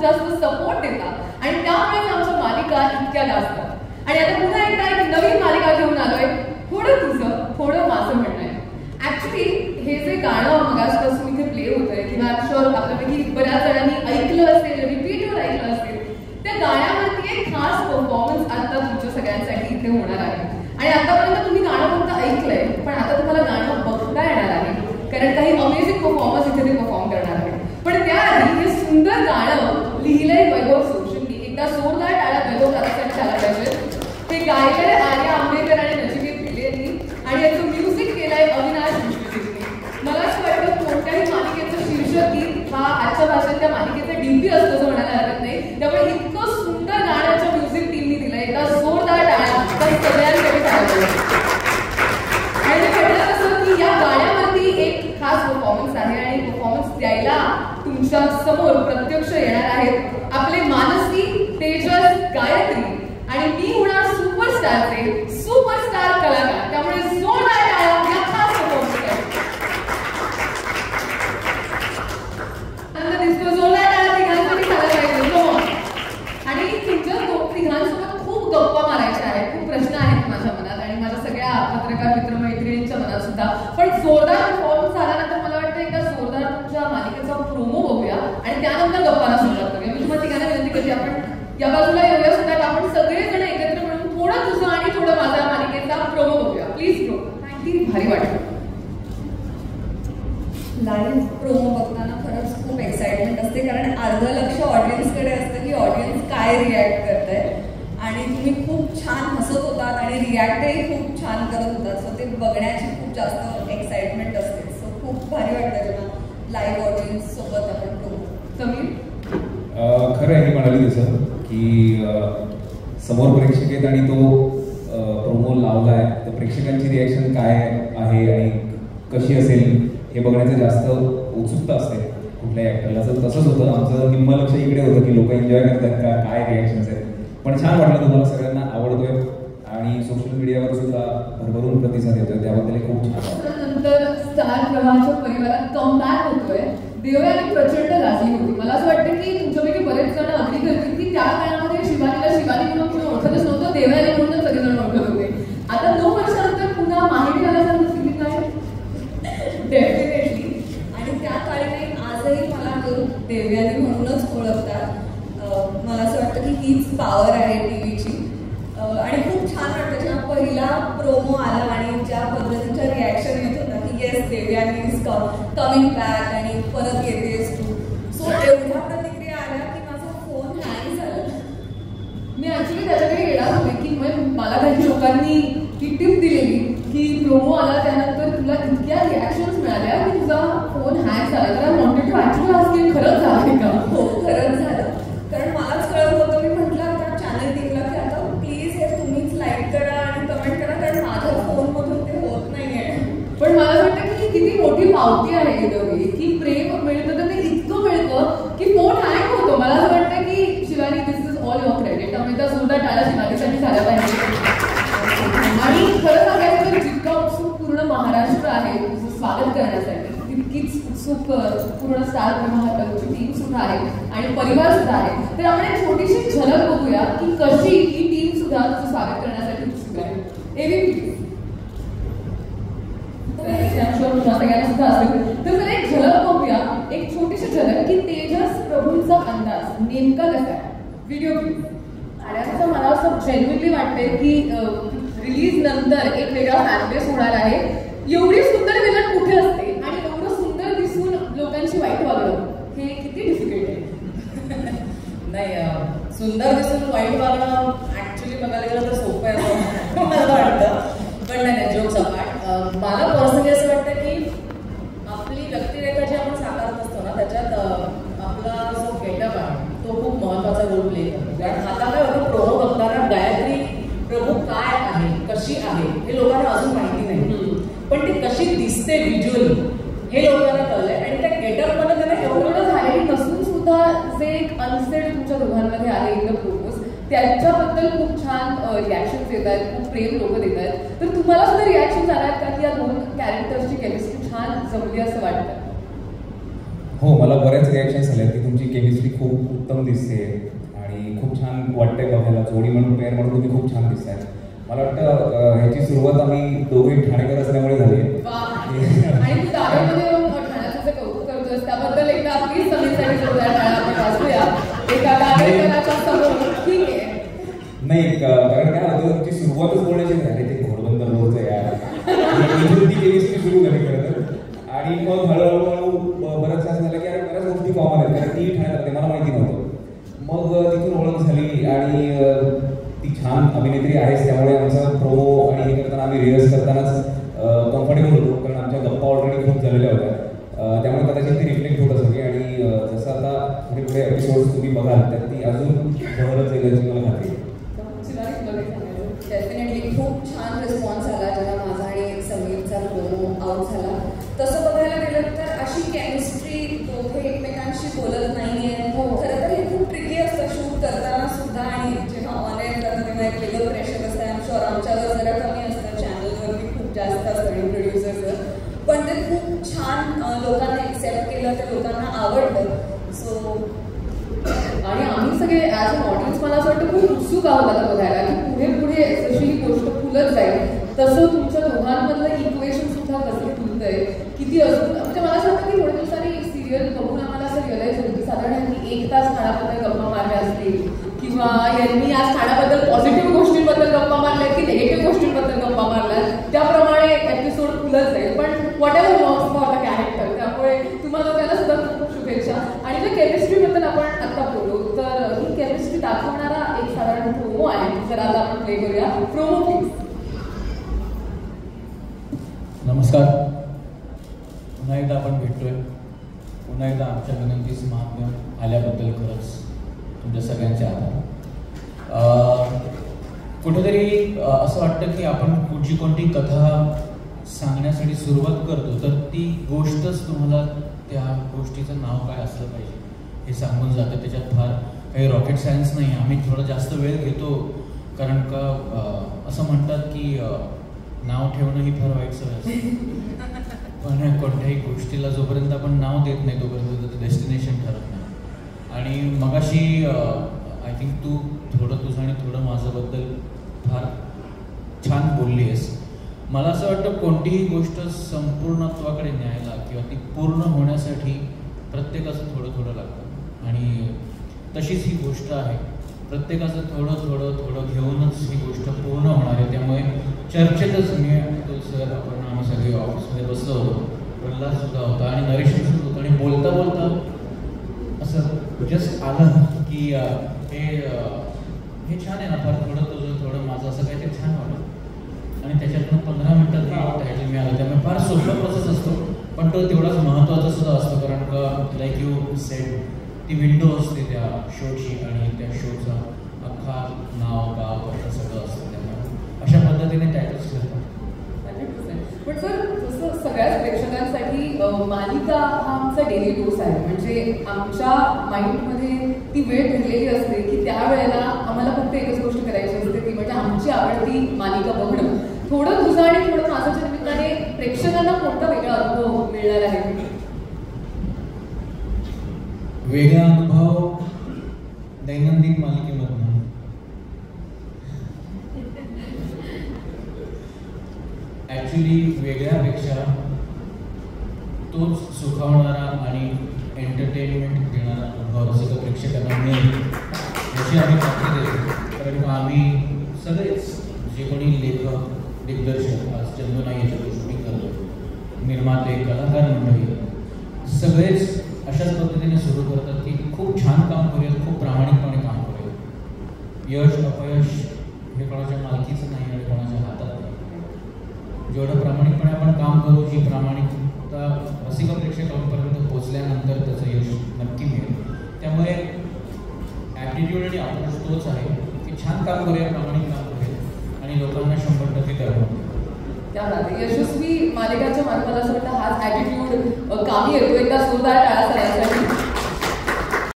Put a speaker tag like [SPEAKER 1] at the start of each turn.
[SPEAKER 1] जास्त सपोर्ट देतात आणि त्यामुळे आमच्या मालिका इतक्या गाजतात. आणि आता पुन्हा एकदा एक नवीन मालिका घेऊन आलोय, थोडं तुझं थोडं माझं म्हणणं आहे. ऍक्च्युली हे जे गाणं मगासपासून इथे प्ले होतंय किंवा शुअर आपल्यापैकी बऱ्याच जणांनी ऐकलं असेल, रिपीटवर ऐकलं असेल, त्या गाण्यावरती एक खास परफॉर्मन्स आता तुमच्या सगळ्यांसाठी इथे होणार आहे. आणि आतापर्यंत तुम्ही गाणं फक्त ऐकलंय, पण आता तुम्हाला गाणं बघता येणार आहे, कारण काही अमेझिंग परफॉर्मन्स इथे ते परफॉर्म करणार आहे. पण त्याआधी हे सुंदर गाणं लिहिलंय वैभव सोशलनी. एकदा जोरदार टाळ्या वैभव दादासाठी झाला पाहिजे. ते गायलंय आर्या आंबेकर आणि नचिकेत भिलेंनी आणि याचं म्युझिक केलंय अविनाश विश्वजीतनी. मला असं वाटतं कोणत्याही मालिकेचं शीर्षक गीत हा आजच्या भाषेत त्या मालिकेचा डीपी असतो असं म्हणायला हरकत नाही. त्यामुळे इतकं सुंदर गाण्याचं म्युझिक टीमनी दिलंय. एकदा जोरदार टाळ्या सगळ्यांसाठी झाला. आणि कळलं असं की या गाण्यावरती एक खास परफॉर्मन्स आहे आणि परफॉर्मन्स द्यायला तुमच्या समोर प्रत्यक्ष येणार आहेत आपले मानसी, तेजस, गायत्री आणि मी होणार सुपरस्टारचे सुपरस्टार कलाकार. त्यामुळे जोरदार टाळ्या या खास परफॉर्मन्ससाठी. जोरदार टाळ्या तिघांसाठी झाला पाहिजे. आणि तुमच्या तिघांसोबत खूप गप्पा मारायच्या आहेत, खूप प्रश्न आहेत माझ्या मनात आणि माझ्या सगळ्या पत्रकार मित्रमैत्रिणींच्या मनात सुद्धा. पण जोरदार परफॉर्मन्स झाल्यानंतर मला वाटतं एकदा जोरदार तुमच्या मालिकेचा प्रोमो बघूया आणि त्यानंतर गप्पांना सुरुवात करूया. मी तुम्हाला तिघांना विनंती करते आपण या बाजूला येऊया सुद्धा, आपण सगळेजण एकत्र मिळून थोडं तुझं आणि थोडं माझ्या मालिकेचा प्रोमो बघूया. Please pro. थँक्यू. भारी वाटतं.
[SPEAKER 2] लाईव्ह प्रोमो बघताना खरंच खूप एक्साइटमेंट असते, कारण अर्ध लक्ष ऑडियन्सकडे असतं की ऑडियन्स काय रिॲक्ट करत आहे. आणि तुम्ही खूप छान हसत होतात आणि रिॲक्टही खूप छान करत होतात. सो ते बघण्याची खूप जास्त एक्साइटमेंट असते. सो खूप भारी वाटतं जेव्हा लाईव्ह ऑडियन्स सोबत आपण प्रोमो.
[SPEAKER 1] समीर,
[SPEAKER 3] खरं आहे म्हणाली तसं की समोर प्रेक्षक आहेत आणि तो प्रोमो लावला आहे, तर प्रेक्षकांची रिॲक्शन काय आहे आणि कशी असेल हे बघण्याचं जास्त उत्सुकता असते कुठल्याही ॲक्टरला. तर तसंच होतं, आमचं निम्म लक्ष इकडे होतं की लोक एन्जॉय करतात का, काय रिॲक्शन्स आहेत. पण छान वाटलं, तुम्हाला सगळ्यांना आवडतोय आणि सोशल मीडियावर सुद्धा भरभरून प्रतिसाद येतोय, त्याबद्दल खूप छान वाटतं.
[SPEAKER 1] नंतर स्टार प्रवाहाच्या परिवारात कमबॅक होतोय. देवयानी प्रचंड गाजली होती. मला असं वाटतं की तुमच्यापैकी बरेच जण अग्री करतील की त्या काळामध्ये शिवानीला शिवानी म्हणून कोणी ओळखतच नव्हतं, देवयानी म्हणून सगळेजण ओळखत होते. आता 9 वर्षानंतर पुन्हा माहेरी आल्यासारखं फिलिंग आहे
[SPEAKER 2] डेफिनेटली. आणि त्या काळी नाही, आजही मला लोक देवयानी म्हणूनच ओळखतात. मला असं वाटतं की हीच पॉवर आहे टीव्हीची. आणि खूप छान वाटतं जेव्हा पहिला प्रोमो आला आणि ज्या पद्धतीच्या रिॲक्शन येत होता की yes Devyani is coming back आणि परत येतेस तू. सो एवढ्या प्रतिक्रिया आल्या की माझा फोन हँग झाला.
[SPEAKER 1] मी ऍक्च्युली त्याच्याकडे येणार होते की मला काही लोकांनी ही टिप दिलेली की प्रोमो आला त्यानंतर तुला इतक्या रिॲक्शन्स मिळाल्या की तुझा फोन हँग झाला. तर वॉन्टेड टू ऍक्च्युअली आज की खरंच झालं का?
[SPEAKER 2] हो, खरंच झालं. कारण मलाच कळत होतं, मी म्हटलं त्या चॅनल टीमला की आता प्लीज हे तुम्हीच लाईक करा आणि कमेंट करा, कारण माझ्या फोनमधून ते होत नाही आहे.
[SPEAKER 1] पण मला असं वाटतं की किती मोठी पावती आहे ही की प्रेम मिळतं तर ते इतकं मिळतं की फोन हँग होतो. मला असं वाटतं की शिवानी दिस इज ऑल युअर क्रेडिट. त्यामुळे त्या सुद्धा टाळ्या शिवानीसाठी झाल्या पाहिजे. आणि खरं सांगायचं तर जितका उत्सुक पूर्ण महाराष्ट्र आहे तुझं स्वागत करण्यासाठी, तितकीच उत्सुक पूर्ण स्टार प्रवाहाची टीम सुद्धा आहे आणि परिवार सुद्धा आहे. तर आपण एक छोटीशी झलक बघूया की कशी ही टीम सुद्धा तुझं स्वागत करण्यासाठी उत्सुक आहे. एव्ही सगळ्यांना सुद्धा असेल तर एक झलक बघूया, एक छोटीशी झलक की तेजस प्रभूंचा अंदाज नेमका कसा आहे. Video please. आणि मला असं जेन्युइनली वाटतंय की रिलीज नंतर एक वेगळा फॅनबेस होणार आहे. एवढी सुंदर विलन कुठे असते आणि एवढं सुंदर दिसून लोकांची वाईट वागणं हे किती डिफिकल्ट आहे.
[SPEAKER 4] नाही, सुंदर दिसून वाईट वागणं ऍक्च्युली बघायला गेलं तर सोपं आहे असं मला वाटतं. पण नाही, जोक्स अपार्ट, मला पर्सनली असं वाटतं की आपली व्यक्तिरेखा जी आपण साकारत असतो ना त्याच्यात आपला जो गेटअप आहे तो खूप महत्त्वाचा रोल प्ले करतो. कारण आता काय होतं, प्रोमो बघताना गायत्री प्रभू काय आहे, कशी आहे हे लोकांना अजून माहिती नाही, पण ती कशी दिसते व्हिज्युअली हे लोकांना कळलंय. आणि त्या गेटअपमध्ये त्यांना
[SPEAKER 1] एवढं झालेली नसून सुद्धा जे एक अनसेड तुमच्या दोघांमध्ये आहे इन द प्रोपोज, त्याच्याबद्दल खूप छान रिॲक्शन्स येत आहेत, खूप प्रेम लोक देत आहेत. तर तुम्हाला सुद्धा रिॲक्शन आल्या आहेत का की या 2 कॅरेक्टर्सची केमिस्ट्री छान जमली असं वाटतं?
[SPEAKER 3] हो, मला बऱ्याच रिॲक्शन्स आल्या की तुमची केमिस्ट्री खूप उत्तम दिसते आणि खूप छान वाटतंय बघायला. जोडी म्हणून पेअर म्हणून तुम्ही खूप छान दिसताय. मला वाटतं ह्याची सुरुवात आम्ही दोघे ठाणेकर असल्यामुळे झाली आहे.
[SPEAKER 1] आणि तू दाव्यामध्ये ठाण्याचं जे कौतुक करतोस त्याबद्दल एकदा आपली सगळीसाठी जोरदार टाळ्या आपण वाजूया एका दावेकराच्या समोर. ठीक आहे.
[SPEAKER 3] नाही कारण काय होतं तुमची सुरुवातच बोलण्याची झाली ते घोडबंदर रोडचं यार इथून ती केमिस्ट्री सुरू झाली खरं तर. आणि मग हळूहळू बरंच असं झालं की अरे बऱ्याच गोष्टी कॉमन आहेत कारण ती ठाण्यात राहते मला माहिती नव्हतं. मग तिथून ओळख झाली आणि ती छान अभिनेत्री आहेच त्यामुळे आमचा प्रोमो आणि हे करताना आम्ही रिहर्स करतानाच कम्फर्टेबल होतो कारण आमच्या गप्पा ऑलरेडी खूप झालेल्या होत्या. त्यामुळे कदाचित ती रिफ्लेक्ट होत असेल आणि जसं आता पुढे पुढे एपिसोड्स तुम्ही बघाल तर ती अजून बहरत जाईल याची मला खात्री आहे.
[SPEAKER 2] डेफिनेटली खूप छान रिस्पॉन्स आला जेव्हा माझा आणि समीरचा प्रोमो आउट झाला. तसं बघायला गेलं तर अशी केमिस्ट्री दोघे एकमेकांशी बोलत नाहीये. खरं तर हे खूप ट्रिकी असतं शूट करताना सुद्धा आणि जेव्हा ऑनलाईन करतं तेव्हा एक वेगळं प्रेशर असतं. आय एम शुअर आमच्यावर जरा कमी असतं चॅनलवरती खूप जास्त असतं आणि प्रोड्युसरचं पण ते खूप छान लोकांना एक्सेप्ट केलं ते लोकांना आवडलं. सो
[SPEAKER 1] आणि आम्ही सगळे ॲज अ ऑडियन्स मला असं वाटतं खूप उत्सुक आहोत आता बघायला की पुढे पुढे जशी ही गोष्ट फुलत जाईल तसं तुमच्या दोघांमधलं इक्वेशन सुद्धा कसं फुलतंय किती अजून म्हणजे मला असं वाटतं की थोड्या दिवसांनी सिरियल बघून आम्हाला असं रिअलाईज होतं की साधारण यांनी 1 तास ठाण्याबद्दल गप्पा मारल्या असतील किंवा यांनी आज ठाण्याबद्दल पॉझिटिव्ह गोष्टींबद्दल गप्पा मारल्या की निगेटिव्ह गोष्टींबद्दल गप्पा मारल्या त्याप्रमाणे एपिसोड फुलत जाईल. पण what ever loss for the character त्यामुळे तुम्हाला लोकांना सुद्धा खूप खूप शुभेच्छा. आणि त्या केमिस्ट्रीबद्दल आपण आता बोलू तर ही केमिस्ट्री दाखवणारा एक साधारण प्रोमो आहे जर आता आपण प्ले करूया. Promo please.
[SPEAKER 5] नमस्कार. पुन्हा एकदा आपण भेटतोय. पुन्हा एकदा आमच्या विनंतीस महात्म्य आल्याबद्दल खरंच तुमच्या सगळ्यांचे आभार. कुठेतरी असं वाटतं की आपण कुठची कोणती कथा सांगण्यासाठी सुरुवात करतो तर ती गोष्टच तुम्हाला त्या गोष्टीचं नाव काय असलं पाहिजे हे सांगून जातं. त्याच्यात फार काही रॉकेट सायन्स नाही. आम्ही थोडं जास्त वेळ घेतो कारण का असं म्हणतात की नाव ठेवणं ही फार वाईट सवय असते. पण कोणत्याही गोष्टीला जोपर्यंत आपण नाव देत नाही तोपर्यंत त्याचं डेस्टिनेशन ठरत नाही. आणि मगाशी आय थिंक तू थोडं तुझं आणि थोडं माझ्याबद्दल फार छान बोलली आहेस. मला असं वाटतं कोणतीही गोष्ट संपूर्णत्वाकडे न्यायला किंवा ती पूर्ण होण्यासाठी प्रत्येकाचं थोडं थोडं लागतं आणि तशीच ही गोष्ट आहे. प्रत्येकाचं थोडं थोडं थोडं घेऊनच ही गोष्ट पूर्ण होणार आहे. त्यामुळे चर्चेतच मी तो सर आपण आम्ही सगळे ऑफिसमध्ये बसलो होतो. प्रल्हादसुद्धा होता आणि नरेशसुद्धा होतं आणि बोलता बोलता असं जस्ट आलं की हे छान आहे ना फार थोडं तुझं थोडं माझं असं काहीतरी छान वाटलं आणि त्याच्यातून 15 मिनिटात टायटल मिळालं. त्यामुळे फार सोपा प्रोसेस असतो पण तो तेवढाच महत्त्वाचा सुद्धा असतो कारण का लाईक यू सेड ती विंडो असते त्या शोची आणि त्या शोचा अख्खा नाव गाव असं सगळं असतं. त्यामुळे अशा पद्धतीने टायटल्स ठरतात.
[SPEAKER 1] पण सर जसं सगळ्याच प्रेक्षकांसाठी मालिका हा आमचा डेली डोस आहे. म्हणजे आमच्या माइंडमध्ये ती वेळ ठरलेली असते की त्यावेळेला आम्हाला फक्त एकच गोष्ट करायची असते ती म्हणजे आमची आवडती मालिका बघणं. थोडं तुझं आणि थोडं माझ्याच्या निमित्ताने प्रेक्षकांना कोणता वेगळा अनुभव मिळणार आहे?
[SPEAKER 5] वेगळा अनुभव दैनंदिन मालिकेमधून ॲक्च्युली वेगळ्यापेक्षा तोच सुखावणारा आणि एंटरटेनमेंट देणारा अनुभव जसं प्रेक्षकांना मिळेल याची आम्ही खात्री देतो. कारण आम्ही सगळेच जे कोणी लेखक दिग्दर्शक आज चंदू याच्यावर शूटिंग करतो निर्माते कलाकार मंडळी सगळेच अशाच पद्धतीने सुरू करतात की खूप छान काम करूयात खूप प्रामाणिकपणे काम करूयात. यश अपयश हे कोणाच्या मालकीचं नाही आणि कोणाच्या हातात नाही. जेवढं प्रामाणिकपणे आपण काम करू जी प्रामाणिकता रसिक प्रेक्षकांपर्यंत पोचल्यानंतर त्याचं यश नक्की मिळेल. त्यामुळे ॲटिट्यूड आणि अप्रोच तोच आहे की छान काम करूया प्रामाणिक काम करूया आणि लोकांना 100% कळवू.
[SPEAKER 1] त्यामुळे यशस्वी मालिकांच्या मार्फत असं वाटतं हाच ॲटिट्यूड कामी येतो. एकदा जोरदार टाळा सगळ्यांसाठी.